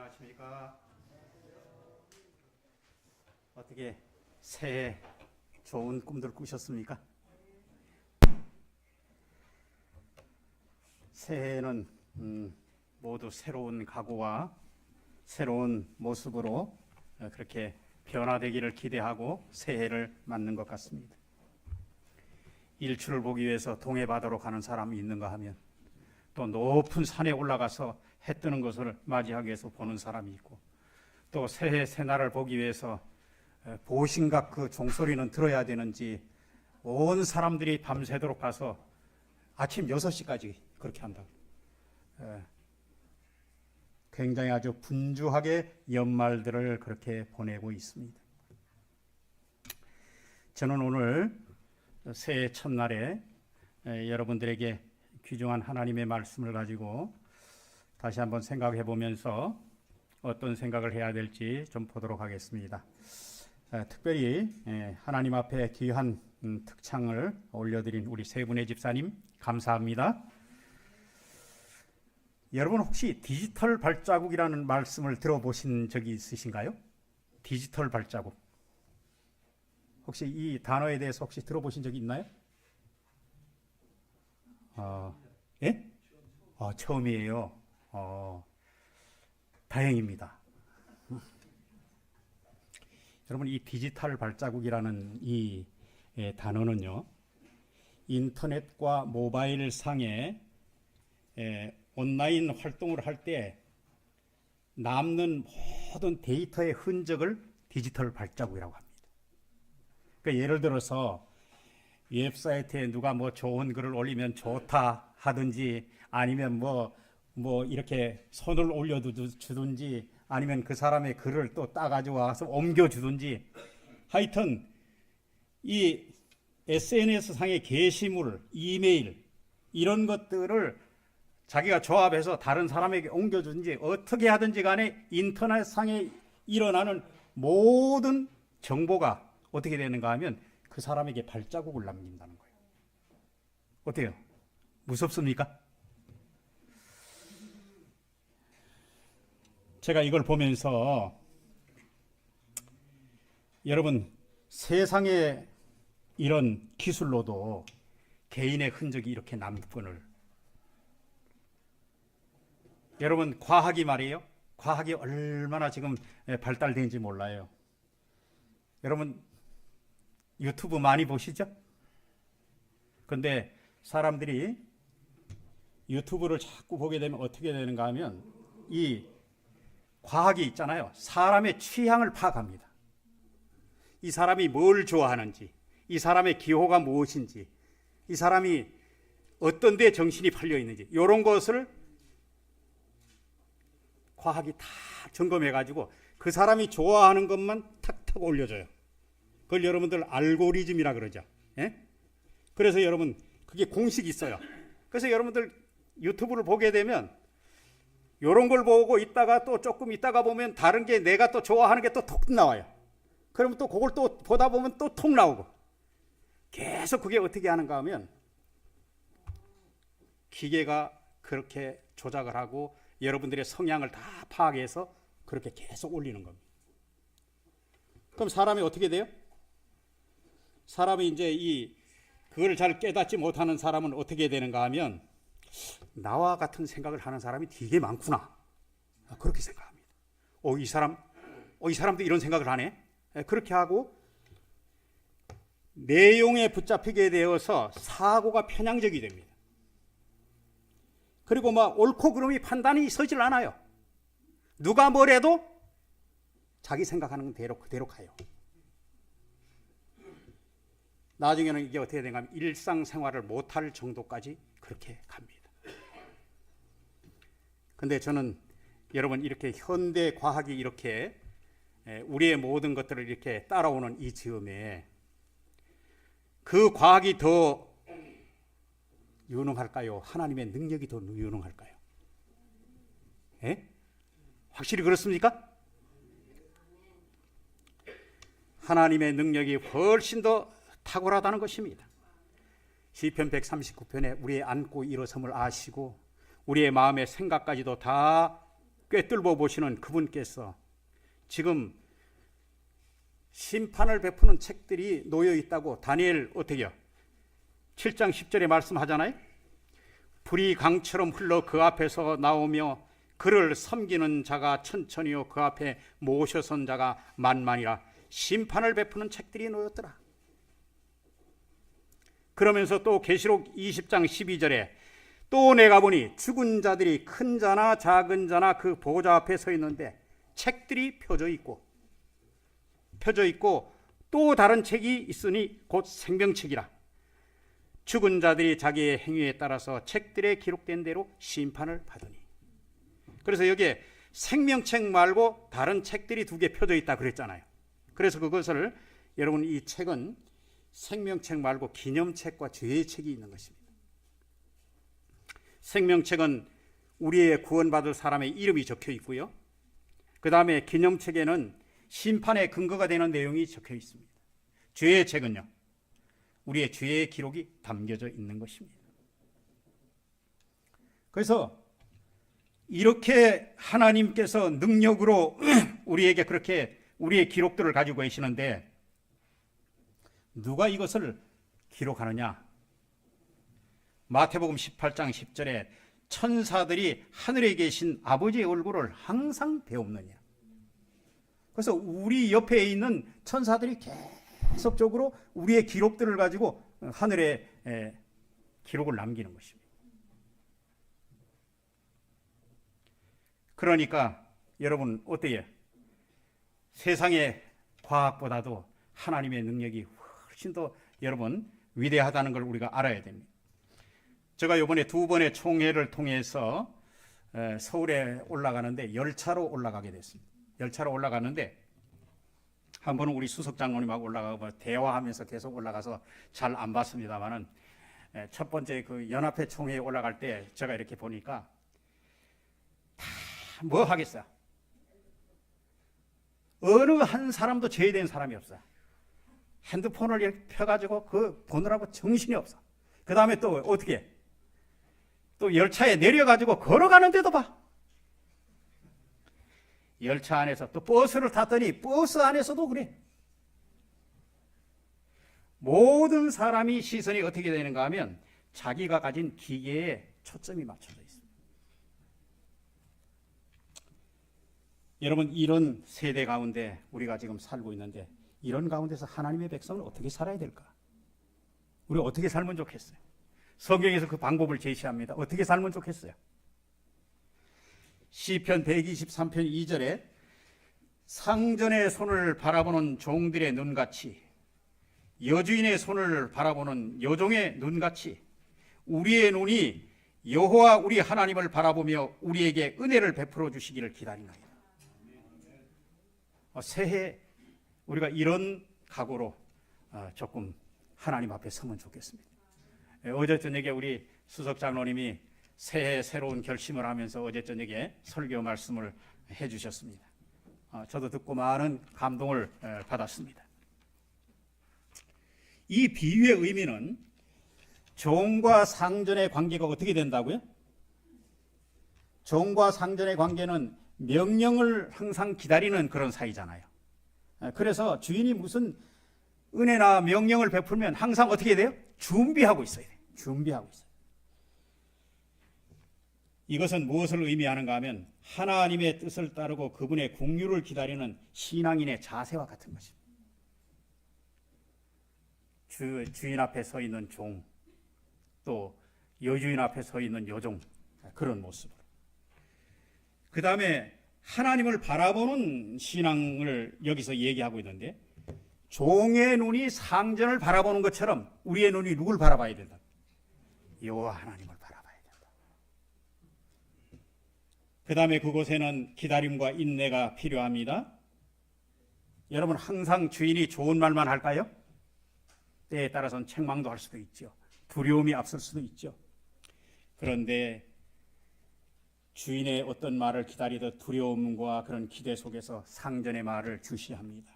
안녕하십니까. 어떻게 새해 좋은 꿈들 꾸셨습니까? 새해에는 모두 새로운 각오와 새로운 모습으로 그렇게 변화되기를 기대하고 새해를 맞는 것 같습니다. 일출을 보기 위해서 동해바다로 가는 사람이 있는가 하면 또 높은 산에 올라가서 해 뜨는 것을 맞이하기 위해서 보는 사람이 있고, 또 새해 새날을 보기 위해서 보신각 그 종소리는 들어야 되는지 온 사람들이 밤새도록 가서 아침 6시까지 그렇게 한다고. 굉장히 아주 분주하게 연말들을 그렇게 보내고 있습니다. 저는 오늘 새해 첫날에 여러분들에게 귀중한 하나님의 말씀을 가지고 다시 한번 생각해 보면서 어떤 생각을 해야 될지 좀 보도록 하겠습니다. 특별히 하나님 앞에 귀한 특창을 올려드린 우리 세 분의 집사님 감사합니다. 여러분 혹시 디지털 발자국이라는 말씀을 들어보신 적이 있으신가요? 디지털 발자국. 혹시 이 단어에 대해서 혹시 들어보신 적이 있나요? 예? 처음이에요. 다행입니다. 여러분, 이 디지털 발자국이라는 이 단어는요, 인터넷과 모바일 상에 온라인 활동을 할 때 남는 모든 데이터의 흔적을 디지털 발자국이라고 합니다. 그러니까 예를 들어서 웹사이트에 누가 뭐 좋은 글을 올리면 좋다 하든지, 아니면 뭐 이렇게 손을 올려주든지, 아니면 그 사람의 글을 또 따가지고 와서 옮겨주든지, 하여튼 이 SNS 상의 게시물, 이메일 이런 것들을 자기가 조합해서 다른 사람에게 옮겨주든지 어떻게 하든지 간에 인터넷 상에 일어나는 모든 정보가 어떻게 되는가 하면 그 사람에게 발자국을 남긴다는 거예요. 어때요? 무섭습니까? 제가 이걸 보면서 여러분, 세상에 이런 기술로도 개인의 흔적이 이렇게 남건을, 여러분 과학이 말이에요. 과학이 얼마나 지금 발달된지 몰라요. 여러분 유튜브 많이 보시죠? 근데 사람들이 유튜브를 자꾸 보게 되면 어떻게 되는가 하면 이 과학이 있잖아요. 사람의 취향을 파악합니다. 이 사람이 뭘 좋아하는지, 이 사람의 기호가 무엇인지, 이 사람이 어떤 데 정신이 팔려 있는지, 이런 것을 과학이 다 점검해가지고 그 사람이 좋아하는 것만 탁탁 올려줘요. 그걸 여러분들 알고리즘이라 그러죠. 예? 그래서 여러분 그게 공식이 있어요. 그래서 여러분들 유튜브를 보게 되면 이런 걸 보고 있다가 또 조금 있다가 보면 다른 게 내가 또 좋아하는 게 또 톡 나와요. 그러면 또 그걸 또 보다 보면 또 톡 나오고, 계속 그게 어떻게 하는가 하면 기계가 그렇게 조작을 하고 여러분들의 성향을 다 파악해서 그렇게 계속 올리는 겁니다. 그럼 사람이 어떻게 돼요? 사람이 이제 그걸 잘 깨닫지 못하는 사람은 어떻게 되는가 하면 나와 같은 생각을 하는 사람이 되게 많구나, 그렇게 생각합니다. 이 사람도 이런 생각을 하네. 그렇게 하고 내용에 붙잡히게 되어서 사고가 편향적이 됩니다. 그리고 막 옳고 그름이 판단이 서질 않아요. 누가 뭐래도 자기 생각하는 대로 그대로 가요. 나중에는 이게 어떻게 되는가 하면 일상생활을 못할 정도까지 그렇게 갑니다. 근데 저는 여러분 이렇게 현대 과학이 이렇게 우리의 모든 것들을 이렇게 따라오는 이 즈음에 그 과학이 더 유능할까요? 하나님의 능력이 더 유능할까요? 예? 확실히 그렇습니까? 하나님의 능력이 훨씬 더 탁월하다는 것입니다. 시편 139편에 우리의 앉고 일어섬을 아시고 우리의 마음의 생각까지도 다 꿰뚫어 보시는 그분께서 지금 심판을 베푸는 책들이 놓여 있다고 다니엘 어떻게요? 7장 10절에 말씀하잖아요. 불이 강처럼 흘러 그 앞에서 나오며 그를 섬기는 자가 천천히요 그 앞에 모셔선 자가 만만이라. 심판을 베푸는 책들이 놓였더라. 그러면서 또 계시록 20장 12절에 또 내가 보니 죽은 자들이 큰 자나 작은 자나 그 보좌 앞에 서 있는데 책들이 펴져 있고 또 다른 책이 있으니 곧 생명책이라. 죽은 자들이 자기의 행위에 따라서 책들에 기록된 대로 심판을 받으니. 그래서 여기에 생명책 말고 다른 책들이 2개 펴져 있다 그랬잖아요. 그래서 그것을 여러분 이 책은 생명책 말고 기념책과 죄의 책이 있는 것입니다. 생명책은 우리의 구원받을 사람의 이름이 적혀 있고요. 그 다음에 기념책에는 심판의 근거가 되는 내용이 적혀 있습니다. 죄의 책은요, 우리의 죄의 기록이 담겨져 있는 것입니다. 그래서 이렇게 하나님께서 능력으로 우리에게 그렇게 우리의 기록들을 가지고 계시는데 누가 이것을 기록하느냐? 마태복음 18장 10절에 천사들이 하늘에 계신 아버지의 얼굴을 항상 배웁느냐. 그래서 우리 옆에 있는 천사들이 계속적으로 우리의 기록들을 가지고 하늘에 기록을 남기는 것입니다. 그러니까 여러분 어때요? 세상의 과학보다도 하나님의 능력이 훨씬 더 여러분 위대하다는 걸 우리가 알아야 됩니다. 제가 이번에 2번의 총회를 통해서 서울에 올라가는데 열차로 올라가게 됐습니다. 열차로 올라가는데 한 번은 우리 수석 장로님하고 올라가고 대화하면서 계속 올라가서 잘 안 봤습니다만은 첫 번째 그 연합회 총회에 올라갈 때 제가 이렇게 보니까 다 뭐 하겠어요? 어느 한 사람도 제외된 사람이 없어요. 핸드폰을 이렇게 펴가지고 그 보느라고 정신이 없어. 그 다음에 또 어떻게 해? 또 열차에 내려가지고 걸어가는데도 봐. 열차 안에서 또 버스를 탔더니 버스 안에서도 그래. 모든 사람이 시선이 어떻게 되는가 하면 자기가 가진 기계에 초점이 맞춰져 있습니다. 여러분 이런 세대 가운데 우리가 지금 살고 있는데 이런 가운데서 하나님의 백성은 어떻게 살아야 될까? 우리가 어떻게 살면 좋겠어요? 성경에서 그 방법을 제시합니다. 어떻게 살면 좋겠어요? 시편 123편 2절에 상전의 손을 바라보는 종들의 눈같이 여주인의 손을 바라보는 여종의 눈같이 우리의 눈이 여호와 우리 하나님을 바라보며 우리에게 은혜를 베풀어 주시기를 기다리나이다. 새해 우리가 이런 각오로 조금 하나님 앞에 서면 좋겠습니다. 어제 저녁에 우리 수석 장로님이 새해 새로운 결심을 하면서 어제 저녁에 설교 말씀을 해주셨습니다. 저도 듣고 많은 감동을 받았습니다. 이 비유의 의미는 종과 상전의 관계가 어떻게 된다고요? 종과 상전의 관계는 명령을 항상 기다리는 그런 사이잖아요. 그래서 주인이 무슨 은혜나 명령을 베풀면 항상 어떻게 돼요? 준비하고 있어야 돼요. 준비하고 있어요. 이것은 무엇을 의미하는가 하면 하나님의 뜻을 따르고 그분의 긍휼을 기다리는 신앙인의 자세와 같은 것입니다. 주인 앞에 서 있는 종, 또 여주인 앞에 서 있는 여종, 그런 모습으로. 그 다음에 하나님을 바라보는 신앙을 여기서 얘기하고 있는데 종의 눈이 상전을 바라보는 것처럼 우리의 눈이 누굴 바라봐야 된다? 여호와 하나님을 바라봐야 된다. 그 다음에 그곳에는 기다림과 인내가 필요합니다. 여러분 항상 주인이 좋은 말만 할까요? 때에 따라서는 책망도 할 수도 있죠. 두려움이 앞설 수도 있죠. 그런데 주인의 어떤 말을 기다리듯 두려움과 그런 기대 속에서 상전의 말을 주시합니다.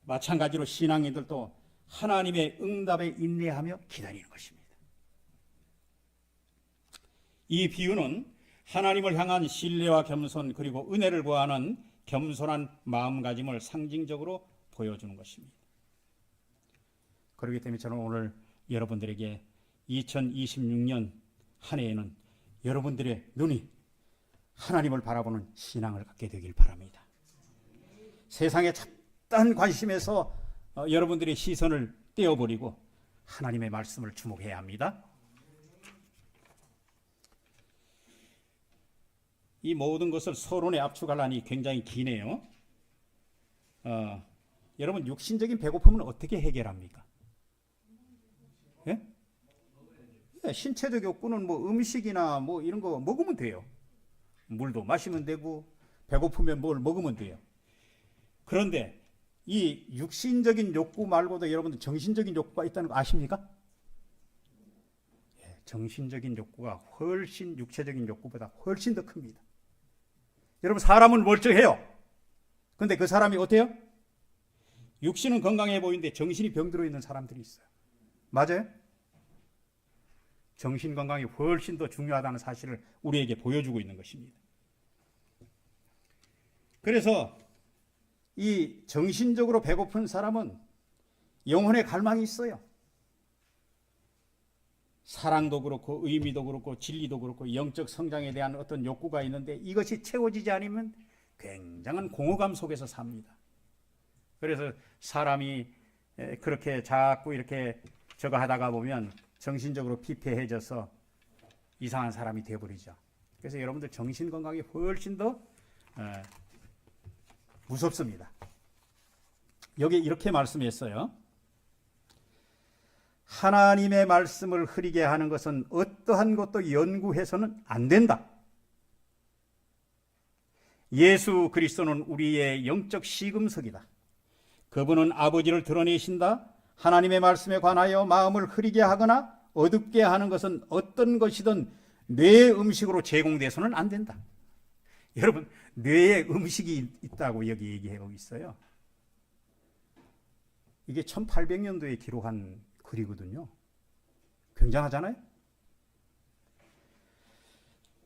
마찬가지로 신앙인들도 하나님의 응답에 인내하며 기다리는 것입니다. 이 비유는 하나님을 향한 신뢰와 겸손 그리고 은혜를 구하는 겸손한 마음가짐을 상징적으로 보여주는 것입니다. 그렇기 때문에 저는 오늘 여러분들에게 2026년 한 해에는 여러분들의 눈이 하나님을 바라보는 신앙을 갖게 되길 바랍니다. 세상의 잡다한 관심에서 여러분들의 시선을 떼어버리고 하나님의 말씀을 주목해야 합니다. 이 모든 것을 서론에 압축하려니 굉장히 기네요. 여러분 육신적인 배고픔은 어떻게 해결합니까? 예? 신체적 욕구는 뭐 음식이나 뭐 이런 거 먹으면 돼요. 물도 마시면 되고 배고프면 뭘 먹으면 돼요. 그런데 이 육신적인 욕구 말고도 여러분들 정신적인 욕구가 있다는 거 아십니까? 예, 정신적인 욕구가 훨씬 육체적인 욕구보다 훨씬 더 큽니다. 여러분 사람은 멀쩡해요. 근데 그 사람이 어때요? 육신은 건강해 보이는데 정신이 병들어 있는 사람들이 있어요. 맞아요? 정신 건강이 훨씬 더 중요하다는 사실을 우리에게 보여주고 있는 것입니다. 그래서 이 정신적으로 배고픈 사람은 영혼의 갈망이 있어요. 사랑도 그렇고 의미도 그렇고 진리도 그렇고 영적 성장에 대한 어떤 욕구가 있는데 이것이 채워지지 않으면 굉장한 공허감 속에서 삽니다. 그래서 사람이 그렇게 자꾸 이렇게 저거 하다가 보면 정신적으로 피폐해져서 이상한 사람이 되어버리죠. 그래서 여러분들 정신 건강이 훨씬 더 무섭습니다. 여기 이렇게 말씀했어요. 하나님의 말씀을 흐리게 하는 것은 어떠한 것도 연구해서는 안 된다. 예수 그리스도는 우리의 영적 시금석이다. 그분은 아버지를 드러내신다. 하나님의 말씀에 관하여 마음을 흐리게 하거나 어둡게 하는 것은 어떤 것이든 뇌의 음식으로 제공돼서는 안 된다. 여러분 뇌에 음식이 있다고 여기 얘기하고 있어요. 이게 1800년도에 기록한 글이거든요. 굉장하잖아요.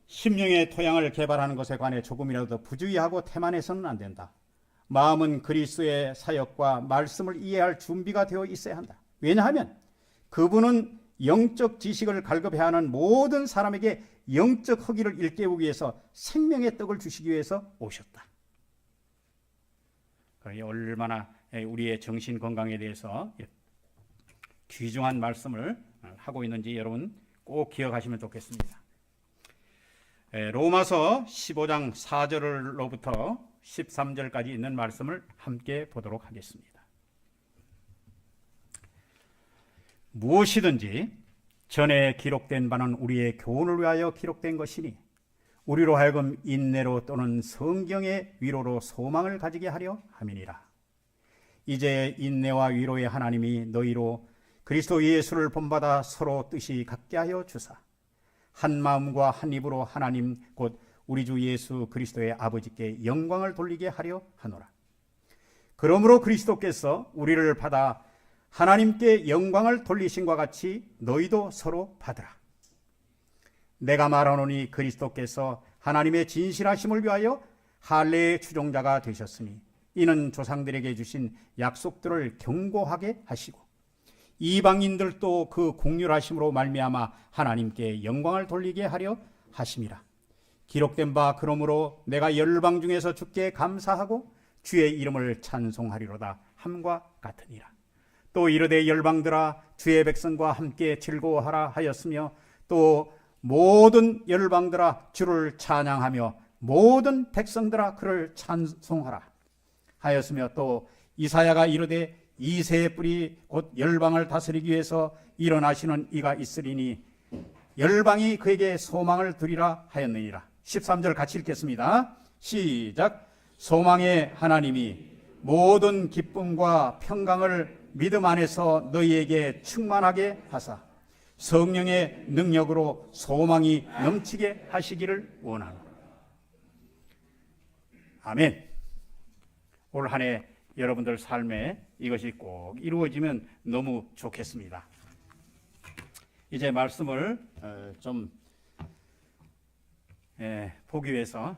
심령의 토양을 개발하는 것에 관해 조금이라도 부주의하고 태만해서는 안 된다. 마음은 그리스도의 사역과 말씀을 이해할 준비가 되어 있어야 한다. 왜냐하면 그분은 영적 지식을 갈급해하는 모든 사람에게 영적 허기를 일깨우기 위해서 생명의 떡을 주시기 위해서 오셨다. 얼마나 우리의 정신 건강에 대해서 귀중한 말씀을 하고 있는지 여러분 꼭 기억하시면 좋겠습니다. 로마서 15장 4절로부터 13절까지 있는 말씀을 함께 보도록 하겠습니다. 무엇이든지 전에 기록된 바는 우리의 교훈을 위하여 기록된 것이니 우리로 하여금 인내로 또는 성경의 위로로 소망을 가지게 하려 함이니라. 이제 인내와 위로의 하나님이 너희로 그리스도 예수를 본받아 서로 뜻이 같게 하여 주사 한 마음과 한 입으로 하나님 곧 우리 주 예수 그리스도의 아버지께 영광을 돌리게 하려 하노라. 그러므로 그리스도께서 우리를 받아 하나님께 영광을 돌리신과 같이 너희도 서로 받으라. 내가 말하노니 그리스도께서 하나님의 진실하심을 위하여 할례의 추종자가 되셨으니 이는 조상들에게 주신 약속들을 견고하게 하시고 이방인들도 그 긍휼하심으로 말미암아 하나님께 영광을 돌리게 하려 하심이라. 기록된 바 그러므로 내가 열방 중에서 주께 감사하고 주의 이름을 찬송하리로다 함과 같으니라. 또 이르되 열방들아 주의 백성과 함께 즐거워하라 하였으며 또 모든 열방들아 주를 찬양하며 모든 백성들아 그를 찬송하라 하였으며 또 이사야가 이르되 이새의 뿔이 곧 열방을 다스리기 위해서 일어나시는 이가 있으리니 열방이 그에게 소망을 두리라 하였느니라. 13절 같이 읽겠습니다. 시작. 소망의 하나님이 모든 기쁨과 평강을 믿음 안에서 너희에게 충만하게 하사 성령의 능력으로 소망이 넘치게 하시기를 원하노라. 아멘. 올 한 해 여러분들 삶에 이것이 꼭 이루어지면 너무 좋겠습니다. 이제 말씀을 좀 보기 위해서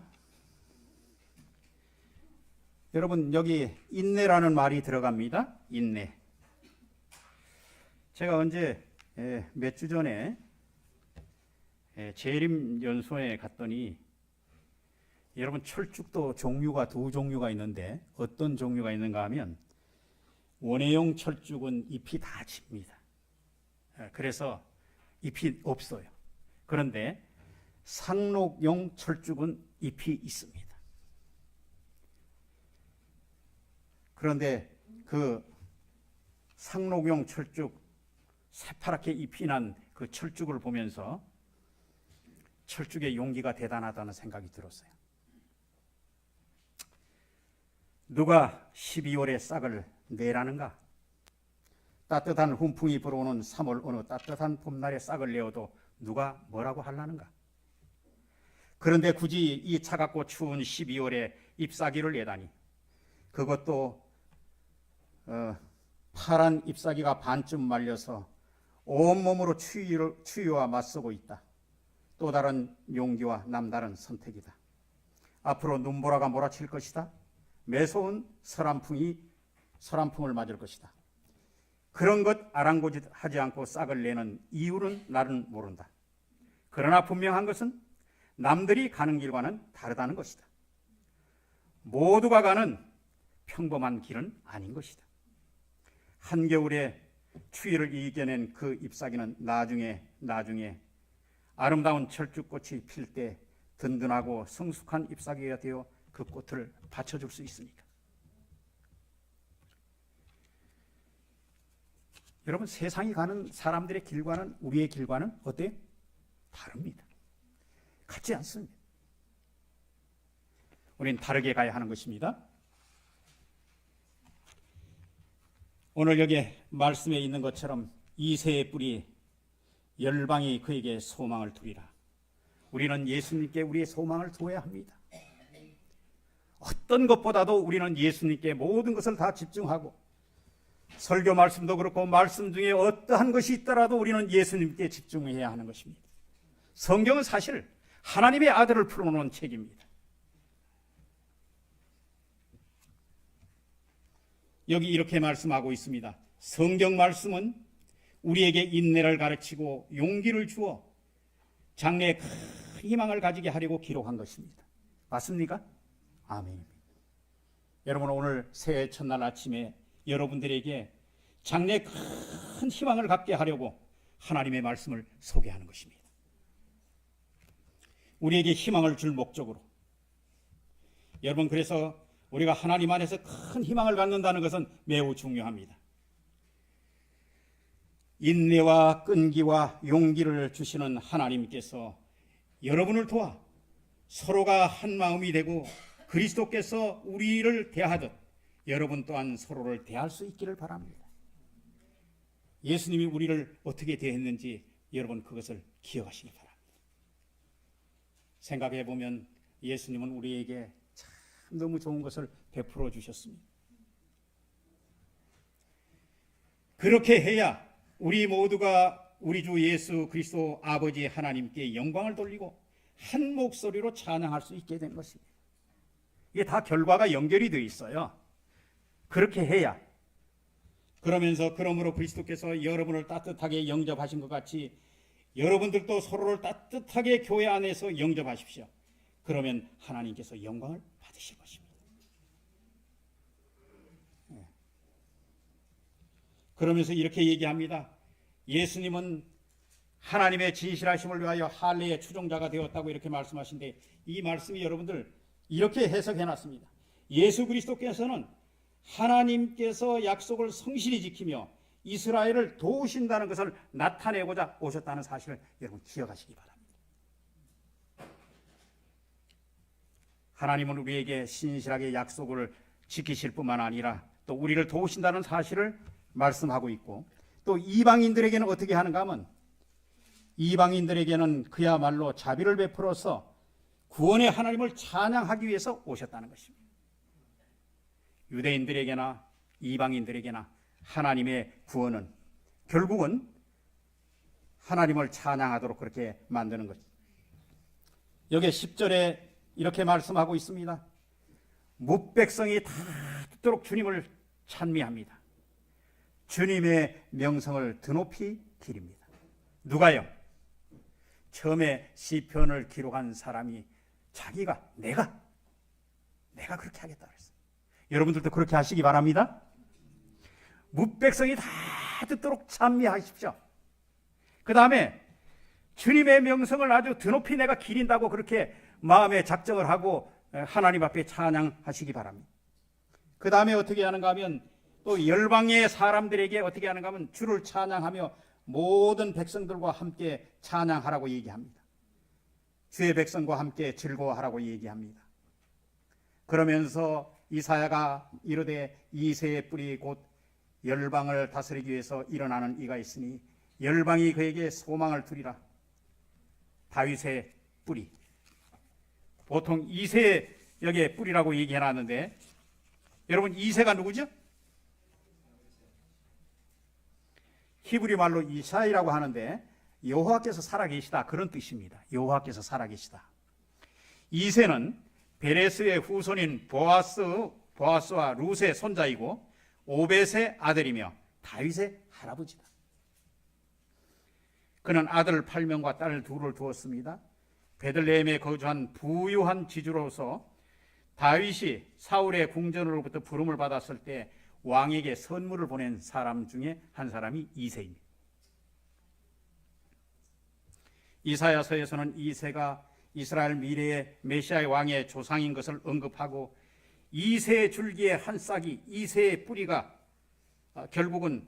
여러분 여기 인내라는 말이 들어갑니다. 인내. 제가 언제 몇 주 전에 재림연수원에 갔더니 여러분 철쭉도 종류가 두 종류가 있는데 어떤 종류가 있는가 하면 원예용 철쭉은 잎이 다 집니다. 그래서 잎이 없어요. 그런데 상록용 철쭉은 잎이 있습니다. 그런데 그 상록용 철쭉 새파랗게 잎이 난 그 철쭉을 보면서 철쭉의 용기가 대단하다는 생각이 들었어요. 누가 12월에 싹을 내라는가? 따뜻한 훈풍이 불어오는 3월 어느 따뜻한 봄날에 싹을 내어도 누가 뭐라고 하려는가? 그런데 굳이 이 차갑고 추운 12월에 잎사귀를 내다니, 그것도 파란 잎사귀가 반쯤 말려서 온몸으로 추위와 맞서고 있다. 또 다른 용기와 남다른 선택이다. 앞으로 눈보라가 몰아칠 것이다. 매서운 서람풍을 맞을 것이다. 그런 것 아랑곳하지 않고 싹을 내는 이유는 나는 모른다. 그러나 분명한 것은 남들이 가는 길과는 다르다는 것이다. 모두가 가는 평범한 길은 아닌 것이다. 한겨울에 추위를 이겨낸 그 잎사귀는 나중에 아름다운 철쭉꽃이 필 때 든든하고 성숙한 잎사귀가 되어 그 꽃을 받쳐줄 수 있으니까. 여러분, 세상이 가는 사람들의 길과는 우리의 길과는 어때요? 다릅니다. 같지 않습니다. 우리는 다르게 가야 하는 것입니다. 오늘 여기 말씀에 있는 것처럼 이새의 뿌리 열방이 그에게 소망을 두리라. 우리는 예수님께 우리의 소망을 두어야 합니다. 어떤 것보다도 우리는 예수님께 모든 것을 다 집중하고, 설교 말씀도 그렇고 말씀 중에 어떠한 것이 있더라도 우리는 예수님께 집중해야 하는 것입니다. 성경은 사실 하나님의 아들을 풀어놓은 책입니다. 여기 이렇게 말씀하고 있습니다. 성경 말씀은 우리에게 인내를 가르치고 용기를 주어 장래에 큰 희망을 가지게 하려고 기록한 것입니다. 맞습니까? 아멘. 여러분, 오늘 새해 첫날 아침에 여러분들에게 장래에 큰 희망을 갖게 하려고 하나님의 말씀을 소개하는 것입니다. 우리에게 희망을 줄 목적으로. 여러분, 그래서 우리가 하나님 안에서 큰 희망을 갖는다는 것은 매우 중요합니다. 인내와 끈기와 용기를 주시는 하나님께서 여러분을 도와 서로가 한 마음이 되고 그리스도께서 우리를 대하듯 여러분 또한 서로를 대할 수 있기를 바랍니다. 예수님이 우리를 어떻게 대했는지 여러분 그것을 기억하시기 바랍니다. 생각해 보면 예수님은 우리에게 참 너무 좋은 것을 베풀어 주셨습니다. 그렇게 해야 우리 모두가 우리 주 예수 그리스도 아버지 하나님께 영광을 돌리고 한 목소리로 찬양할 수 있게 된 것입니다. 이게 다 결과가 연결이 되어 있어요. 그렇게 해야. 그러므로 그리스도께서 여러분을 따뜻하게 영접하신 것 같이 여러분들도 서로를 따뜻하게 교회 안에서 영접하십시오. 그러면 하나님께서 영광을 받으실 것입니다. 그러면서 이렇게 얘기합니다. 예수님은 하나님의 진실하심을 위하여 할례의 추종자가 되었다고 이렇게 말씀하신데, 이 말씀이 여러분들 이렇게 해석해 놨습니다. 예수 그리스도께서는 하나님께서 약속을 성실히 지키며 이스라엘을 도우신다는 것을 나타내고자 오셨다는 사실을 여러분 기억하시기 바랍니다. 하나님은 우리에게 신실하게 약속을 지키실 뿐만 아니라 또 우리를 도우신다는 사실을 말씀하고 있고, 또 이방인들에게는 어떻게 하는가 하면 이방인들에게는 그야말로 자비를 베풀어서 구원의 하나님을 찬양하기 위해서 오셨다는 것입니다. 유대인들에게나 이방인들에게나 하나님의 구원은 결국은 하나님을 찬양하도록 그렇게 만드는 것입니다. 여기 10절에 이렇게 말씀하고 있습니다. 뭇백성이 다 듣도록 주님을 찬미합니다. 주님의 명성을 드높이 기립니다. 누가요? 처음에 시편을 기록한 사람이 자기가 내가 그렇게 하겠다 그랬어요. 여러분들도 그렇게 하시기 바랍니다. 뭇백성이 다 듣도록 찬미하십시오. 그 다음에 주님의 명성을 아주 드높이 내가 기린다고 그렇게 마음에 작정을 하고 하나님 앞에 찬양하시기 바랍니다. 그 다음에 어떻게 하는가 하면 또 열방의 사람들에게 어떻게 하는가 하면 주를 찬양하며 모든 백성들과 함께 찬양하라고 얘기합니다. 주의 백성과 함께 즐거워하라고 얘기합니다. 그러면서 이사야가 이르되 이새의 뿌리 곧 열방을 다스리기 위해서 일어나는 이가 있으니 열방이 그에게 소망을 두리라. 다윗의 뿌리. 보통 이새역의 뿌리라고 얘기해놨는데 여러분 이새가 누구죠? 히브리 말로 이샤이라고 하는데 여호와께서 살아계시다 그런 뜻입니다. 여호와께서 살아계시다. 이새는 베레스의 후손인 보아스와 룻의 손자이고 오벳의 아들이며 다윗의 할아버지다. 그는 아들 8명과 딸 2를 두었습니다. 베들레헴에 거주한 부유한 지주로서 다윗이 사울의 궁전으로부터 부름을 받았을 때 왕에게 선물을 보낸 사람 중에 한 사람이 이새입니다. 이사야서에서는 이새가 이스라엘 미래의 메시아의 왕의 조상인 것을 언급하고 이새의 줄기의 한 싹이 이새의 뿌리가 결국은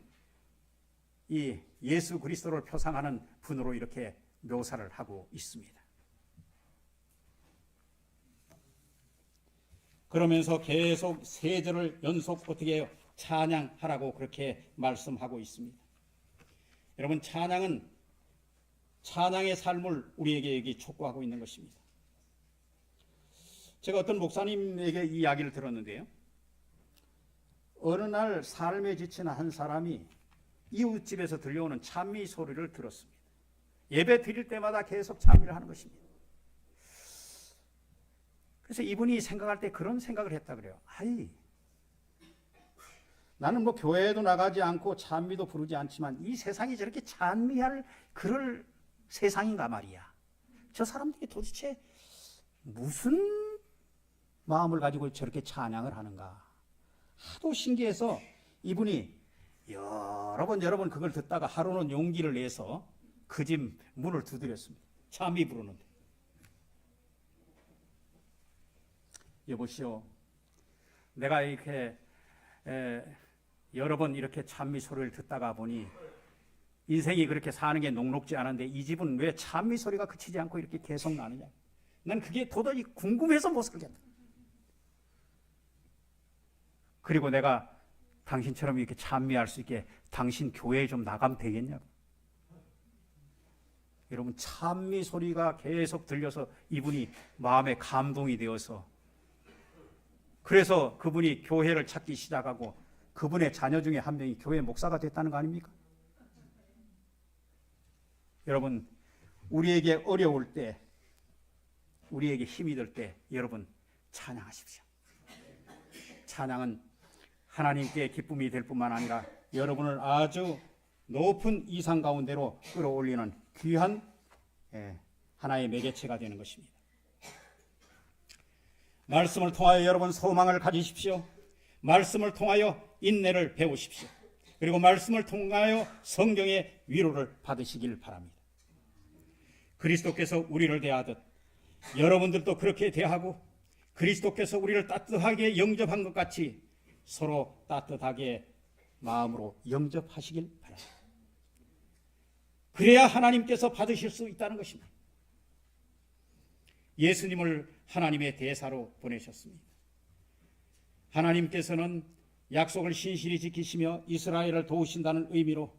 이 예수 그리스도를 표상하는 분으로 이렇게 묘사를 하고 있습니다. 그러면서 계속 세 절을 연속 어떻게 해요? 찬양하라고 그렇게 말씀하고 있습니다. 여러분 찬양은 찬양의 삶을 우리에게 여기 촉구하고 있는 것입니다. 제가 어떤 목사님에게 이 이야기를 들었는데요. 어느 날 삶에 지친 한 사람이 이웃집에서 들려오는 찬미 소리를 들었습니다. 예배 드릴 때마다 계속 찬미를 하는 것입니다. 그래서 이분이 생각할 때 그런 생각을 했다 그래요. 아이, 나는 뭐 교회에도 나가지 않고 찬미도 부르지 않지만 이 세상이 저렇게 찬미할 그럴 세상인가 말이야. 저 사람들이 도대체 무슨 마음을 가지고 저렇게 찬양을 하는가. 하도 신기해서 이분이 여러 번 그걸 듣다가 하루는 용기를 내서 그 집 문을 두드렸습니다. 찬미 부르는데. 여보시오, 내가 이렇게 여러 번 이렇게 찬미 소리를 듣다가 보니 인생이 그렇게 사는 게 녹록지 않은데 이 집은 왜 찬미 소리가 그치지 않고 이렇게 계속 나느냐. 난 그게 도저히 궁금해서 못 살겠다. 그리고 내가 당신처럼 이렇게 찬미할 수 있게 당신 교회에 좀 나가면 되겠냐고. 여러분 찬미 소리가 계속 들려서 이분이 마음에 감동이 되어서 그래서 그분이 교회를 찾기 시작하고 그분의 자녀 중에 한 명이 교회 목사가 됐다는 거 아닙니까? 여러분 우리에게 어려울 때 우리에게 힘이 들 때 여러분 찬양하십시오. 찬양은 하나님께 기쁨이 될 뿐만 아니라 여러분을 아주 높은 이상 가운데로 끌어올리는 귀한 하나의 매개체가 되는 것입니다. 말씀을 통하여 여러분 소망을 가지십시오. 말씀을 통하여 인내를 배우십시오. 그리고 말씀을 통하여 성경의 위로를 받으시길 바랍니다. 그리스도께서 우리를 대하듯 여러분들도 그렇게 대하고 그리스도께서 우리를 따뜻하게 영접한 것 같이 서로 따뜻하게 마음으로 영접하시길 바랍니다. 그래야 하나님께서 받으실 수 있다는 것입니다. 예수님을 하나님의 대사로 보내셨습니다. 하나님께서는 약속을 신실히 지키시며 이스라엘을 도우신다는 의미로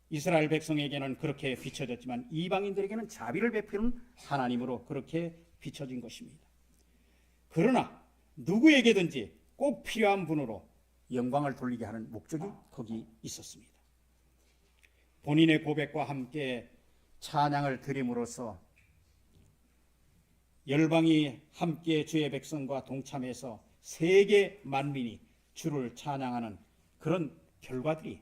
이스라엘 백성에게는 그렇게 비춰졌지만 이방인들에게는 자비를 베푸는 하나님으로 그렇게 비춰진 것입니다. 그러나 누구에게든지 꼭 필요한 분으로 영광을 돌리게 하는 목적이 거기 있었습니다. 본인의 고백과 함께 찬양을 드림으로써 열방이 함께 주의 백성과 동참해서 세계 만민이 주를 찬양하는 그런 결과들이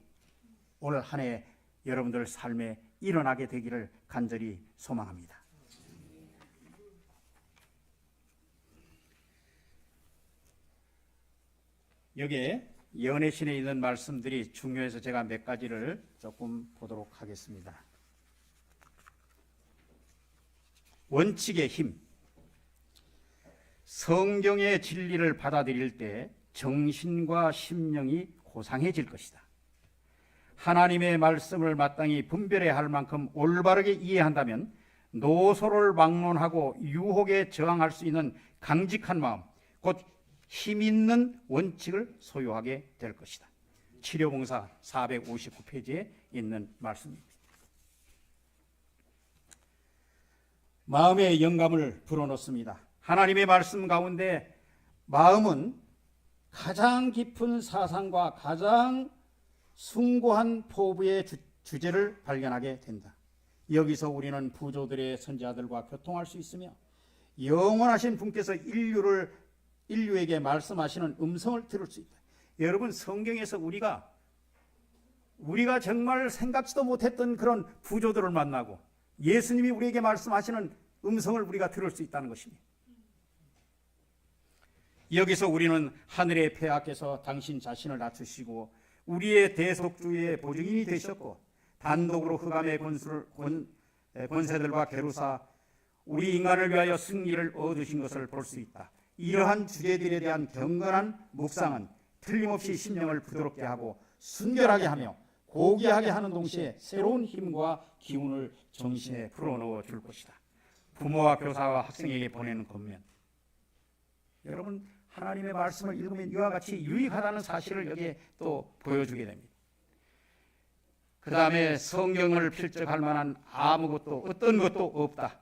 오늘 한 해 여러분들 삶에 일어나게 되기를 간절히 소망합니다. 여기에 연애신에 있는 말씀들이 중요해서 제가 몇 가지를 조금 보도록 하겠습니다. 원칙의 힘. 성경의 진리를 받아들일 때 정신과 심령이 고상해질 것이다. 하나님의 말씀을 마땅히 분별해야 할 만큼 올바르게 이해한다면 노소를 막론하고 유혹에 저항할 수 있는 강직한 마음, 곧 힘있는 원칙을 소유하게 될 것이다. 치료봉사 459페이지에 있는 말씀입니다. 마음의 영감을 불어넣습니다. 하나님의 말씀 가운데 마음은 가장 깊은 사상과 가장 숭고한 포부의 주제를 발견하게 된다. 여기서 우리는 부조들의 선지자들과 교통할 수 있으며 영원하신 분께서 인류에게 말씀하시는 음성을 들을 수 있다. 여러분, 성경에서 우리가 정말 생각지도 못했던 그런 부조들을 만나고 예수님이 우리에게 말씀하시는 음성을 우리가 들을 수 있다는 것입니다. 여기서 우리는 하늘의 폐하께서 당신 자신을 낮추시고 우리의 대속주의 보증인이 되셨고 단독으로 흑암의 권세들과 겨루사 우리 인간을 위하여 승리를 얻으신 것을 볼 수 있다. 이러한 주제들에 대한 경건한 묵상은 틀림없이 심령을 부드럽게 하고 순결하게 하며 고귀하게 하는 동시에 새로운 힘과 기운을 정신에 불어넣어 줄 것이다. 부모와 교사와 학생에게 보내는 권면. 여러분, 하나님의 말씀을 읽으면 이와 같이 유익하다는 사실을 여기에 또 보여주게 됩니다. 그 다음에 성경을 필적할 만한 어떤 것도 없다.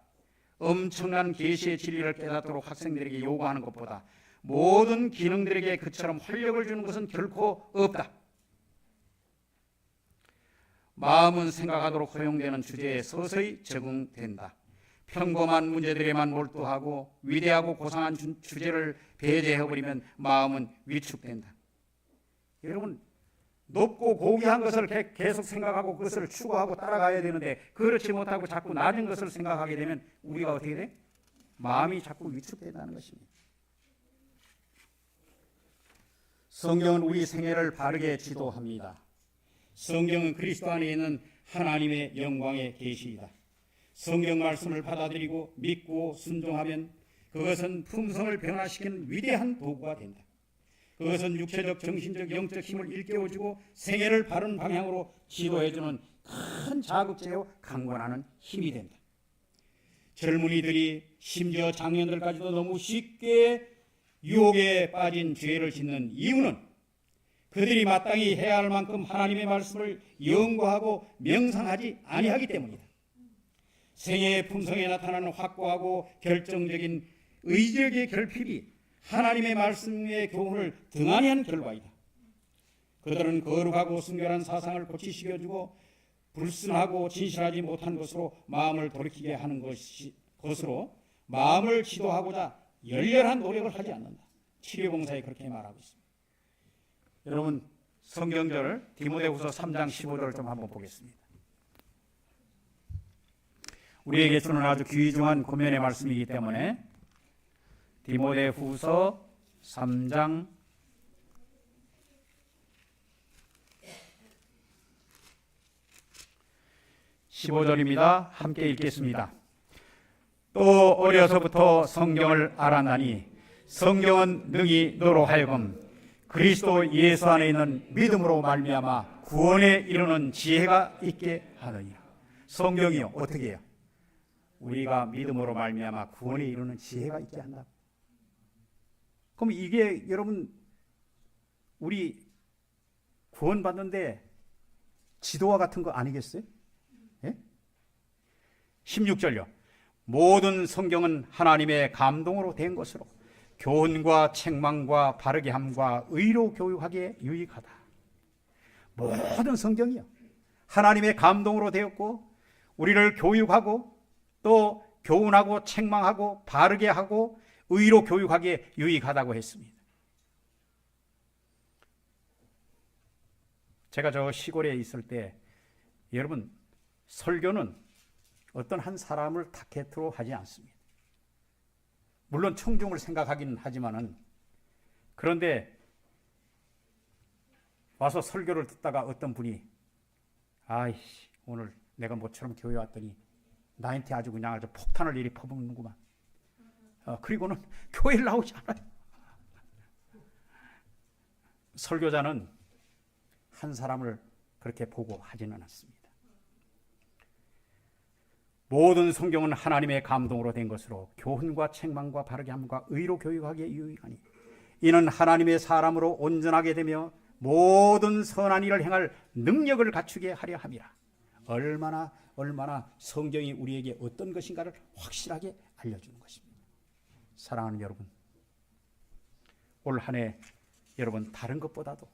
엄청난 계시의 진리를 깨닫도록 학생들에게 요구하는 것보다 모든 기능들에게 그처럼 활력을 주는 것은 결코 없다. 마음은 생각하도록 허용되는 주제에 서서히 적응된다. 평범한 문제들에만 몰두하고 위대하고 고상한 주제를 배제해버리면 마음은 위축된다. 여러분, 높고 고귀한 것을 계속 생각하고 그것을 추구하고 따라가야 되는데 그렇지 못하고 자꾸 낮은 것을 생각하게 되면 우리가 어떻게 돼? 마음이 자꾸 위축된다는 것입니다. 성경은 우리 생애를 바르게 지도합니다. 성경은 그리스도 안에 있는 하나님의 영광의 계시이다. 성경 말씀을 받아들이고 믿고 순종하면 그것은 품성을 변화시키는 위대한 도구가 된다. 그것은 육체적, 정신적, 영적 힘을 일깨워주고 생애를 바른 방향으로 지도해주는 큰 자극제요 강권하는 힘이 된다. 젊은이들이 심지어 장년들까지도 너무 쉽게 유혹에 빠진 죄를 짓는 이유는 그들이 마땅히 해야 할 만큼 하나님의 말씀을 연구하고 명상하지 아니하기 때문이다. 생애의 품성에 나타나는 확고하고 결정적인 의지력의 결핍이 하나님의 말씀의 교훈을 등한히 한 결과이다. 그들은 거룩하고 순결한 사상을 고치시켜주고 불순하고 진실하지 못한 것으로 마음을 돌이키게 하는 것으로 마음을 지도하고자 열렬한 노력을 하지 않는다. 치료봉사에 그렇게 말하고 있습니다. 여러분, 성경절 디모데후서 3장 15절을 좀 한번 보겠습니다. 우리에게 주는 아주 귀중한 권면의 말씀이기 때문에 디모데후서 3장 15절입니다. 함께 읽겠습니다. 또 어려서부터 성경을 알았나니 성경은 능히 너로 하여금 그리스도 예수 안에 있는 믿음으로 말미암아 구원에 이르는 지혜가 있게 하느니라. 성경이요, 어떻게 해요? 우리가 믿음으로 말미암아 구원에 이르는 지혜가 있게 한다. 그럼 이게 여러분, 우리 구원받는데 지도와 같은 거 아니겠어요? 예? 16절요. 모든 성경은 하나님의 감동으로 된 것으로 교훈과 책망과 바르게 함과 의로 교육하기에 유익하다. 모든 성경이요, 하나님의 감동으로 되었고 우리를 교육하고 또 교훈하고 책망하고 바르게 하고 의로 교육하기에 유익하다고 했습니다. 제가 저 시골에 있을 때 여러분 설교는 어떤 한 사람을 타겟으로 하지 않습니다. 물론 청중을 생각하긴 하지만은 그런데 와서 설교를 듣다가 어떤 분이 아이씨 오늘 내가 모처럼 교회 왔더니 나한테 아주 그냥 아주 폭탄을 이리 퍼붓는구만. 그리고는 교회를 나오지 않아요. 설교자는 한 사람을 그렇게 보고 하지는 않습니다. 모든 성경은 하나님의 감동으로 된 것으로 교훈과 책망과 바르게 함과 의로 교육하기에 유익하니 이는 하나님의 사람으로 온전하게 되며 모든 선한 일을 행할 능력을 갖추게 하려 함이라. 얼마나 성경이 우리에게 어떤 것인가를 확실하게 알려주는 것입니다. 사랑하는 여러분, 올 한 해 여러분 다른 것보다도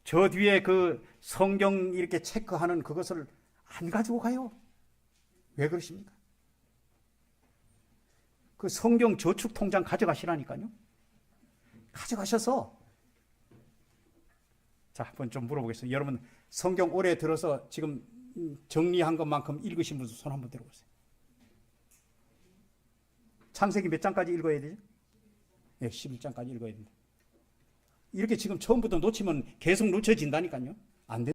저 뒤에 그 성경 이렇게 체크하는 그것을 안 가지고 가요. 왜 그러십니까? 그 성경 저축 통장 가져가시라니까요. 가져가셔서 자, 한번 좀 물어보겠습니다. 여러분 성경 올해 들어서 지금 정리한 것만큼 읽으신 분 손 한번 들어보세요. 창세기 몇 장까지 읽어야 되죠? 네, 11장까지 읽어야 됩니다. 이렇게 지금 처음부터 놓치면 계속 놓쳐진다니까요.